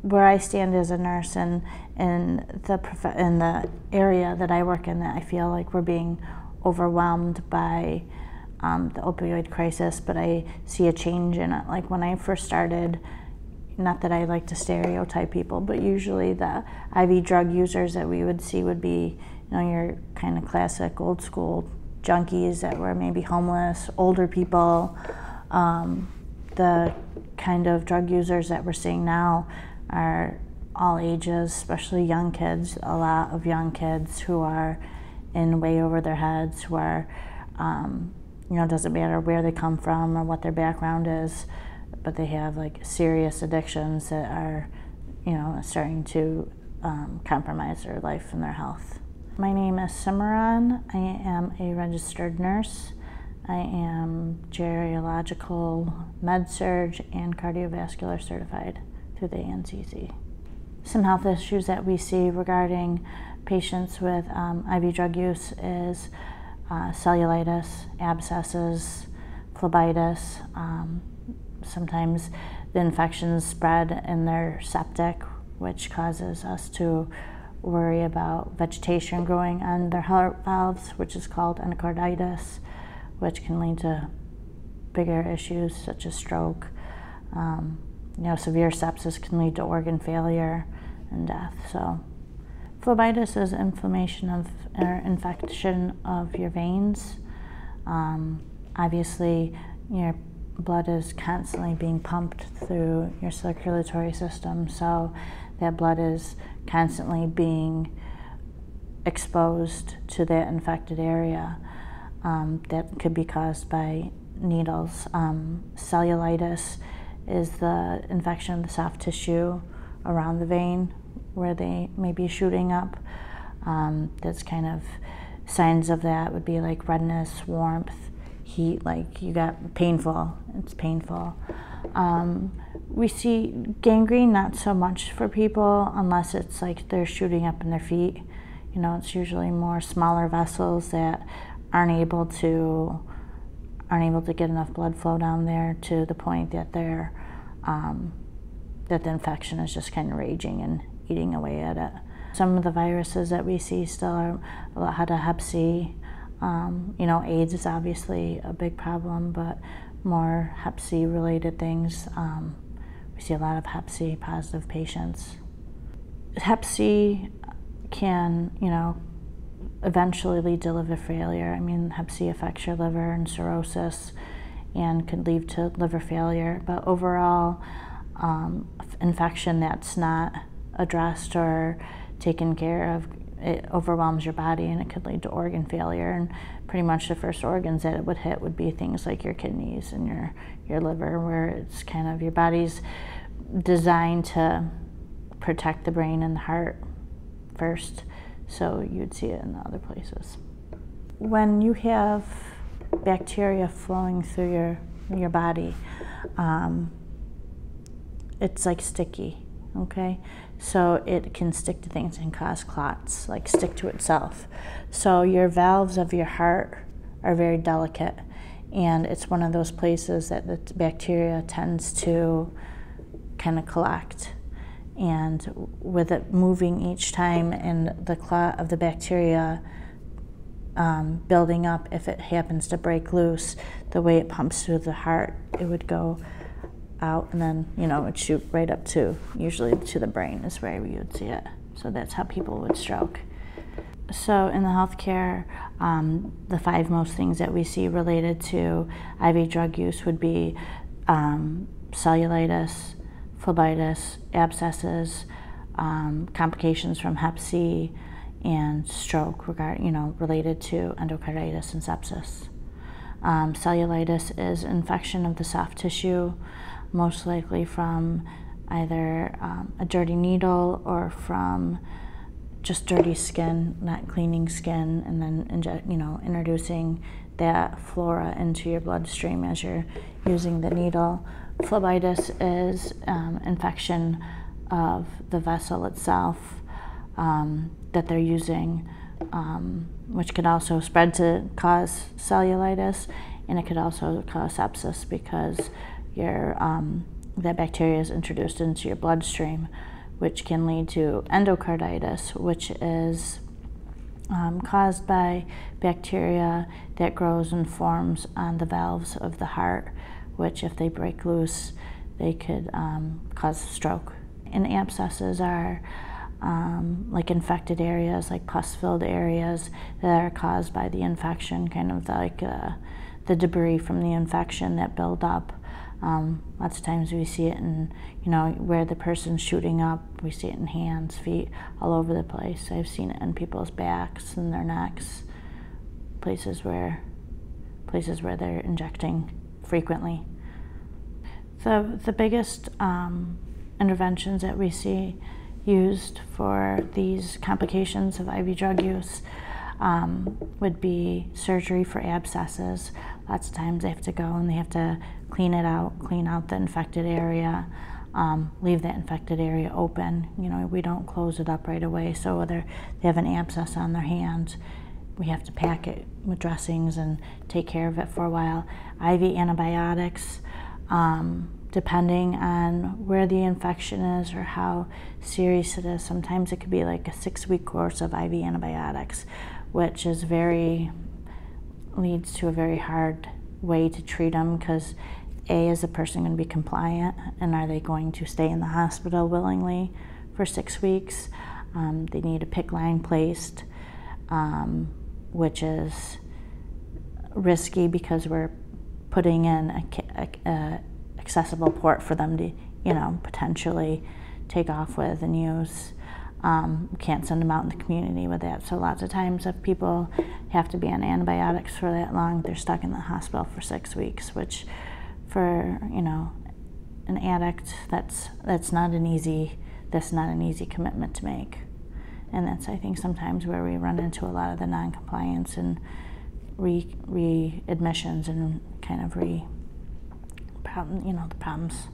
where I stand as a nurse and in the area that I work in, that I feel like we're being overwhelmed by the opioid crisis, but I see a change in it. Like when I first started, not that I like to stereotype people, but usually the IV drug users that we would see would be, your kind of classic old school junkies that were maybe homeless, older people. The kind of drug users that we're seeing now are all ages, especially young kids, a lot of young kids who are in way over their heads, who are, doesn't matter where they come from or what their background is, but they have like serious addictions that are, starting to compromise their life and their health. My name is Cimarron. I am a registered nurse. I am geriatrical med-surg and cardiovascular certified through the ANCC. Some health issues that we see regarding patients with IV drug use is cellulitis, abscesses, phlebitis. Sometimes the infections spread in their septic, which causes us to worry about vegetation growing on their heart valves, which is called endocarditis, which can lead to bigger issues such as stroke. Severe sepsis can lead to organ failure and death. So, phlebitis is inflammation of or infection of your veins. Obviously, your blood is constantly being pumped through your circulatory system, so that blood is constantly being exposed to that infected area. That could be caused by needles. Cellulitis is the infection of the soft tissue around the vein where they may be shooting up. That's kind of signs of that would be like redness, warmth, heat, like you got painful, it's painful. We see gangrene not so much for people unless it's like they're shooting up in their feet. It's usually more smaller vessels that aren't able to get enough blood flow down there to the point that they're that the infection is just kind of raging and eating away at it. Some of the viruses that we see still are a lot of Hep C. AIDS is obviously a big problem, but more Hep C related things. We see a lot of Hep C positive patients. Hep C can, eventually lead to liver failure. Hep C affects your liver and cirrhosis and could lead to liver failure. But overall, infection that's not addressed or taken care of, it overwhelms your body and it could lead to organ failure. And pretty much the first organs that it would hit would be things like your kidneys and your liver, where it's kind of your body's designed to protect the brain and the heart first. So you'd see it in the other places. When you have bacteria flowing through your body, it's like sticky, okay? So it can stick to things and cause clots, like stick to itself. So your valves of your heart are very delicate, and it's one of those places that the bacteria tends to kind of collect. And with it moving each time and the clot of the bacteria building up, if it happens to break loose, the way it pumps through the heart, it would go out and then, it would shoot right up to, usually to the brain is where we would see it. So that's how people would stroke. So in the healthcare, the 5 most things that we see related to IV drug use would be cellulitis, phlebitis, abscesses, complications from Hep C, and stroke related to endocarditis and sepsis. Cellulitis is infection of the soft tissue, most likely from either a dirty needle or from just dirty skin, not cleaning skin, and then introducing that flora into your bloodstream as you're using the needle. Phlebitis is infection of the vessel itself that they're using, which could also spread to cause cellulitis, and it could also cause sepsis because that bacteria is introduced into your bloodstream. which can lead to endocarditis, which is caused by bacteria that grows and forms on the valves of the heart, which if they break loose, they could cause a stroke. And abscesses are like infected areas, like pus-filled areas that are caused by the infection, kind of like the debris from the infection that build up. Lots of times we see it in, where the person's shooting up. We see it in hands, feet, all over the place. I've seen it in people's backs and their necks, places where they're injecting frequently. The biggest interventions that we see used for these complications of IV drug use would be surgery for abscesses. Lots of times they have to go and they have to clean out the infected area, leave that infected area open. We don't close it up right away, so whether they have an abscess on their hand, we have to pack it with dressings and take care of it for a while. IV antibiotics, depending on where the infection is or how serious it is. Sometimes it could be like a 6-week course of IV antibiotics, which is leads to a very hard way to treat them, because is the person going to be compliant, and are they going to stay in the hospital willingly for 6 weeks? They need a PICC line placed, which is risky because we're putting in a accessible port for them to, potentially take off with and use. We can't send them out in the community with that. So lots of times if people have to be on antibiotics for that long, they're stuck in the hospital for 6 weeks, which for, an addict, that's not an easy commitment to make. And that's, I think, sometimes where we run into a lot of the non-compliance and readmissions and kind of the problems.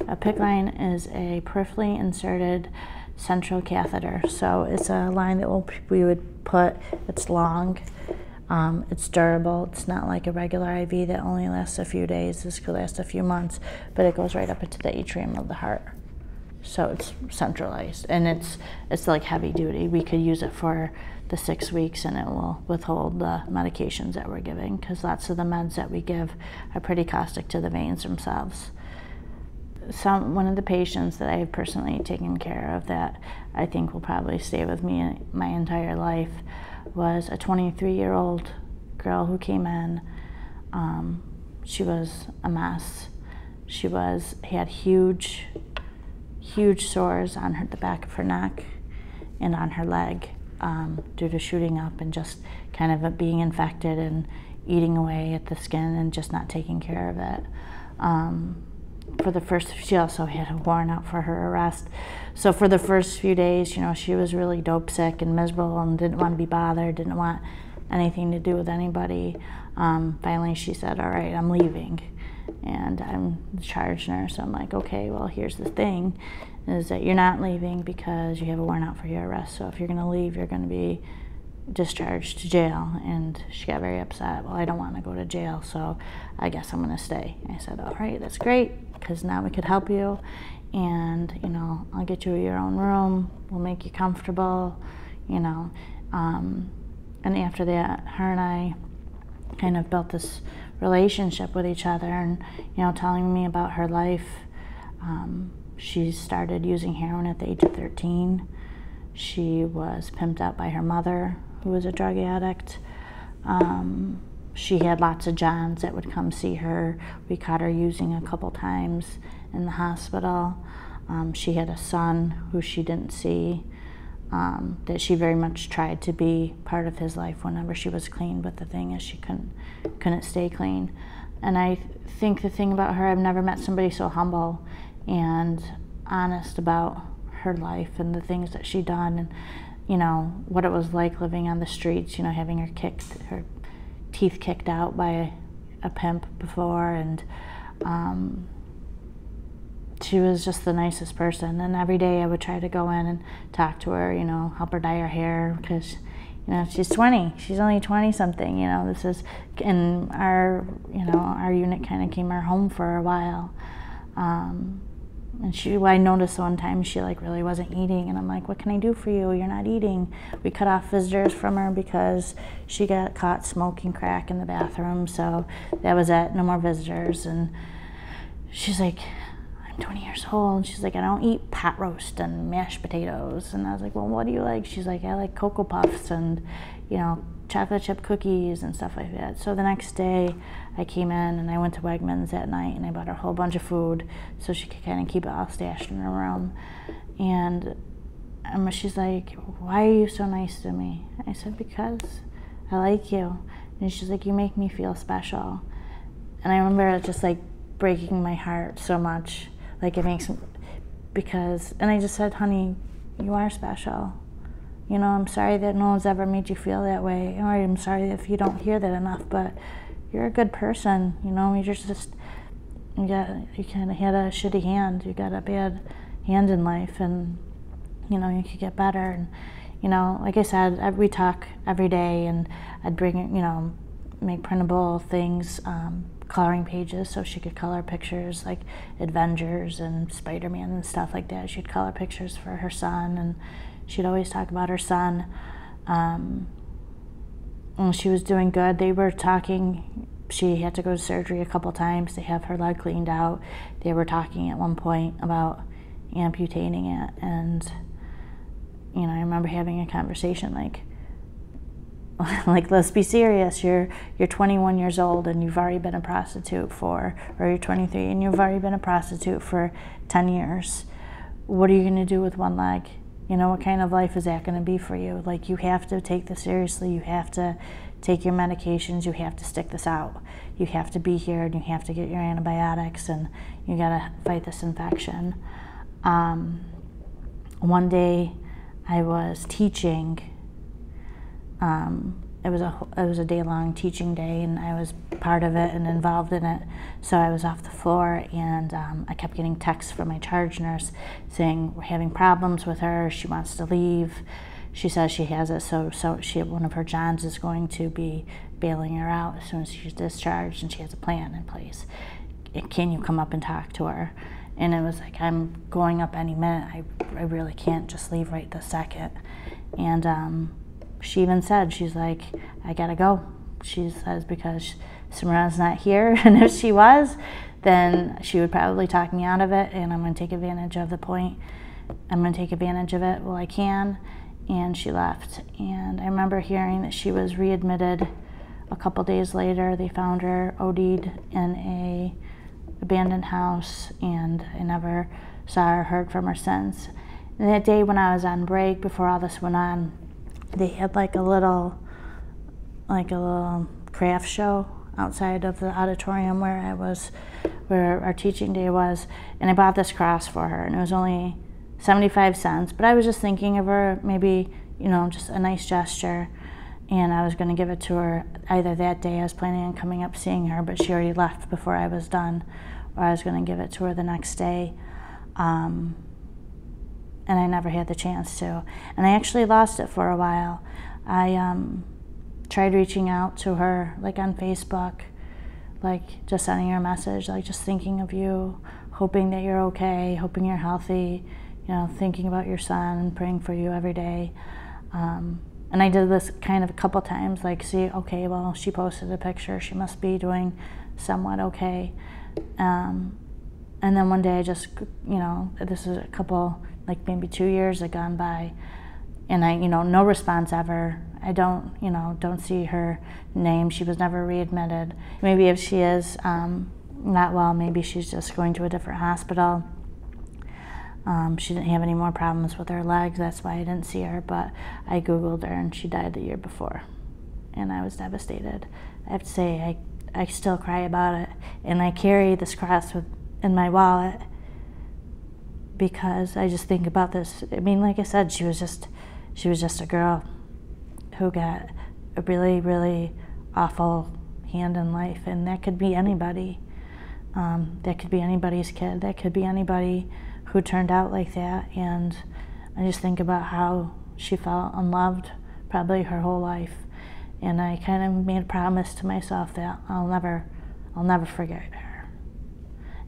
A PICC line is a peripherally inserted central catheter. So it's a line that we would put, it's long, it's durable. It's not like a regular IV that only lasts a few days. This could last a few months, but it goes right up into the atrium of the heart. So it's centralized, and it's like heavy duty. We could use it for the 6 weeks, and it will withhold the medications that we're giving, because lots of the meds that we give are pretty caustic to the veins themselves. One of the patients that I have personally taken care of that I think will probably stay with me my entire life was a 23-year-old girl who came in. She was a mess. She had huge sores on the back of her neck and on her leg due to shooting up and just kind of being infected and eating away at the skin and just not taking care of it. She also had a warrant out for her arrest. So for the first few days, she was really dope sick and miserable and didn't want to be bothered, didn't want anything to do with anybody. Finally she said, all right, I'm leaving. And I'm the charge nurse. I'm like, okay, well, here's the thing, is that you're not leaving because you have a warrant out for your arrest. So if you're gonna leave, you're gonna be discharged to jail. And she got very upset. Well, I don't want to go to jail, so I guess I'm gonna stay. I said, all right, that's great, because now we could help you, and I'll get you your own room, we'll make you comfortable, and after that, her and I kind of built this relationship with each other, and telling me about her life. She started using heroin at the age of 13. She was pimped out by her mother, who was a drug addict. She had lots of Johns that would come see her. We caught her using a couple times in the hospital. She had a son who she didn't see, that she very much tried to be part of his life whenever she was clean, but the thing is she couldn't stay clean. And I think the thing about her, I've never met somebody so humble and honest about her life and the things that she'd done, and what it was like living on the streets, having her teeth kicked out by a pimp before, and she was just the nicest person. And every day I would try to go in and talk to her, help her dye her hair, because she's 20. She's only 20 something. This is, and our unit kind of became our home for a while. And I noticed one time she like really wasn't eating, and I'm like, what can I do for you? You're not eating. We cut off visitors from her because she got caught smoking crack in the bathroom, so that was it, no more visitors. And she's like, I'm 20 years old. And she's like, I don't eat pot roast and mashed potatoes. And I was like, well, what do you like? She's like, I like Cocoa Puffs and, you know, chocolate chip cookies and stuff like that. So the next day I came in and I went to Wegmans that night and I bought her a whole bunch of food so she could kind of keep it all stashed in her room. And she's like, why are you so nice to me? I said, because I like you. And she's like, you make me feel special. And I remember it just like breaking my heart so much. Like it makes, because, and I just said, honey, you are special. You know, I'm sorry that no one's ever made you feel that way, or I'm sorry if you don't hear that enough, but you're a good person, you know, you kind of had a shitty hand, you got a bad hand in life, and, you know, you could get better. And, you know, like I said, we talk every day, and I'd bring, you know, make printable things, coloring pages so she could color pictures like Avengers and Spider-Man and stuff like that. She'd color pictures for her son, and she'd always talk about her son. And she was doing good. They were talking, she had to go to surgery a couple times to have her leg cleaned out. They were talking at one point about amputating it, and, you know, I remember having a conversation like, let's be serious, you're 21 years old and you've already been a prostitute or you're 23 and you've already been a prostitute for 10 years. What are you gonna do with one leg? You know, what kind of life is that gonna be for you? Like, you have to take this seriously, you have to take your medications, you have to stick this out. You have to be here and you have to get your antibiotics, and you gotta fight this infection. One day I was teaching. It was a day-long teaching day, and I was part of it and involved in it. So I was off the floor, and I kept getting texts from my charge nurse saying we're having problems with her. She wants to leave. She says she has it, so one of her Johns is going to be bailing her out as soon as she's discharged, and she has a plan in place. Can you come up and talk to her? And it was like, I'm going up any minute. I really can't just leave right this second. And she even said, she's like, I gotta go. She says, because Cimarron's not here, and if she was, then she would probably talk me out of it, and I'm gonna take advantage of the point. I'm gonna take advantage of it while I can. And she left. And I remember hearing that she was readmitted a couple days later. They found her OD'd in a abandoned house, and I never saw or heard from her since. And that day when I was on break, before all this went on, they had like a little craft show outside of the auditorium where our teaching day was, and I bought this cross for her, and it was only 75 cents, but I was just thinking of her, maybe, you know, just a nice gesture, and I was going to give it to her either that day. I was planning on coming up seeing her, but she already left before I was done, or I was going to give it to her the next day. And I never had the chance to. And I actually lost it for a while. I tried reaching out to her, like on Facebook, like just sending her a message, like just thinking of you, hoping that you're okay, hoping you're healthy, you know, thinking about your son and praying for you every day. And I did this kind of a couple times, like, see, okay, well, she posted a picture, she must be doing somewhat okay. And then one day I just, you know, this is a couple, like maybe 2 years had gone by, and I, you know, no response ever. I don't, you know, don't see her name. She was never readmitted. Maybe if she is not well, maybe she's just going to a different hospital. She didn't have any more problems with her legs, that's why I didn't see her, but I Googled her and she died the year before, and I was devastated. I have to say, I still cry about it, and I carry this cross in my wallet because I just think about this. I mean, like I said, she was just a girl who got a really, really awful hand in life, and that could be anybody. That could be anybody's kid. That could be anybody who turned out like that. And I just think about how she felt unloved probably her whole life. And I kind of made a promise to myself that I'll never forget her.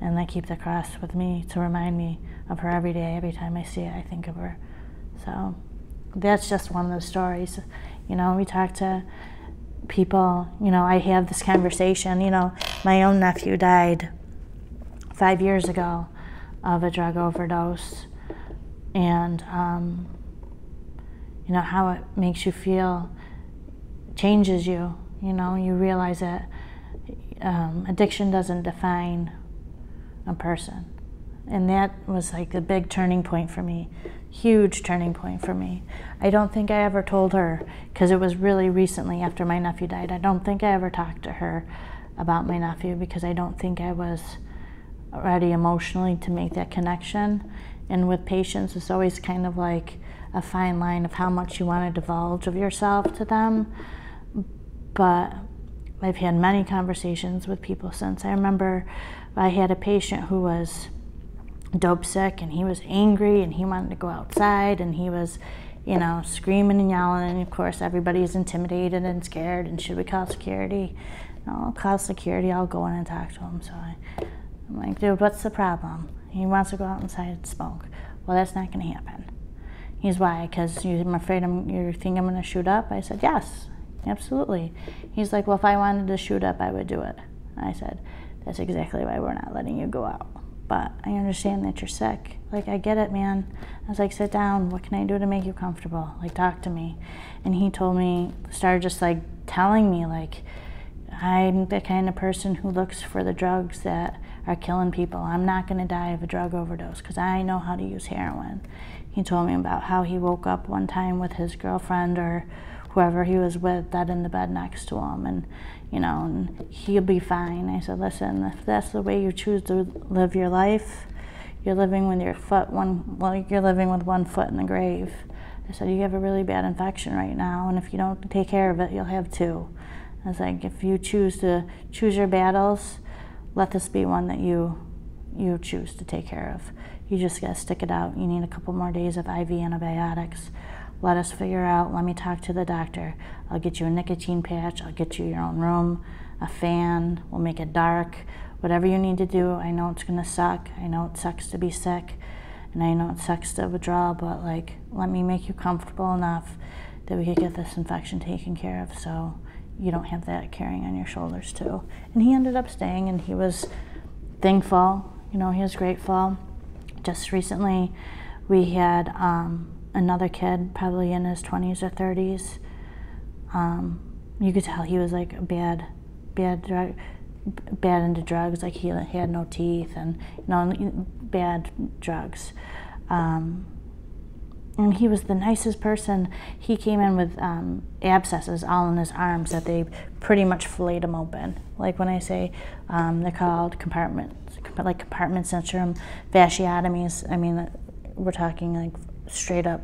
And I keep the cross with me to remind me of her every day. Every time I see it, I think of her. So that's just one of those stories. You know, we talk to people, you know, I have this conversation, you know, my own nephew died 5 years ago of a drug overdose. And, you know, how it makes you feel changes you. You know, you realize that addiction doesn't define a person. And that was like the big turning point for me, huge turning point for me. I don't think I ever told her, because it was really recently after my nephew died. I don't think I ever talked to her about my nephew, because I don't think I was ready emotionally to make that connection. And with patients, it's always kind of like a fine line of how much you want to divulge of yourself to them. But I've had many conversations with people since. I remember I had a patient who was dope sick, and he was angry, and he wanted to go outside, and he was, you know, screaming and yelling, and of course everybody's intimidated and scared, and should we call security? No, I'll call security, I'll go in and talk to him. So I'm like, dude, what's the problem? He wants to go outside and smoke. Well, that's not gonna happen. He's, why? Because I'm afraid you think I'm gonna shoot up? I said, yes, absolutely. He's like, well, if I wanted to shoot up, I would do it. I said, that's exactly why we're not letting you go out. But I understand that you're sick. Like, I get it, man. I was like, sit down. What can I do to make you comfortable? Like, talk to me. And he told me, started just like telling me, like, I'm the kind of person who looks for the drugs that are killing people. I'm not going to die of a drug overdose because I know how to use heroin. He told me about how he woke up one time with his girlfriend or whoever he was with dead in the bed next to him, and you know, and he'll be fine. I said, listen, if that's the way you choose to live your life, you're living with you're living with one foot in the grave. I said, you have a really bad infection right now, and if you don't take care of it, you'll have two. I was like, if you choose your battles, let this be one that you choose to take care of. You just gotta stick it out. You need a couple more days of IV antibiotics. Let us figure out, let me talk to the doctor. I'll get you a nicotine patch, I'll get you your own room, a fan, we'll make it dark. Whatever you need to do, I know it's gonna suck. I know it sucks to be sick, and I know it sucks to withdraw, but like, let me make you comfortable enough that we could get this infection taken care of so you don't have that carrying on your shoulders too. And he ended up staying, and he was thankful, you know, he was grateful. Just recently, we had another kid, probably in his 20s or 30s. You could tell he was like bad into drugs, like he had no teeth and, you know, bad drugs. And he was the nicest person. He came in with abscesses all in his arms that they pretty much filleted him open. Like when I say they're called compartment syndrome, fasciotomies, I mean, we're talking like straight up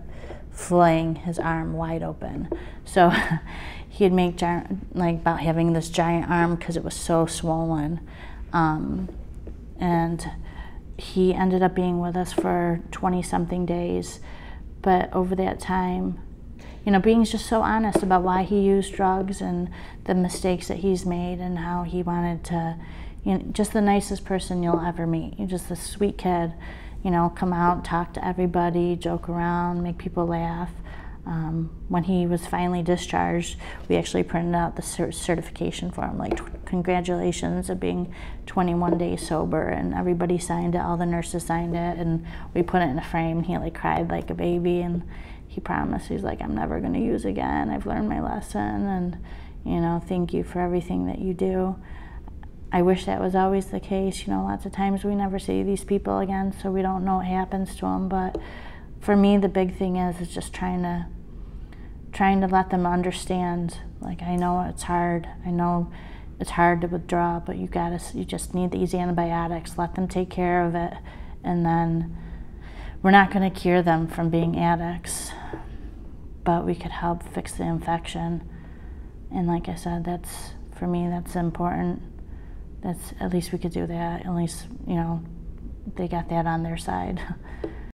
filleting his arm wide open. So he'd make about having this giant arm because it was so swollen. And he ended up being with us for 20-something days. But over that time, you know, being just so honest about why he used drugs and the mistakes that he's made and how he wanted to, you know, just the nicest person you'll ever meet. You're just a sweet kid, you know, come out, talk to everybody, joke around, make people laugh. When he was finally discharged, we actually printed out the certification for him, like congratulations of being 21 days sober, and everybody signed it, all the nurses signed it, and we put it in a frame. He like cried like a baby, and he promised, he's like, I'm never gonna use again, I've learned my lesson, and you know, thank you for everything that you do. I wish that was always the case. You know, lots of times we never see these people again, so we don't know what happens to them, but for me, the big thing is just trying to let them understand, like, I know it's hard. I know it's hard to withdraw, but you just need these antibiotics. Let them take care of it, and then we're not going to cure them from being addicts, but we could help fix the infection. And like I said, for me, that's important. At least we could do that. At least, you know, they got that on their side.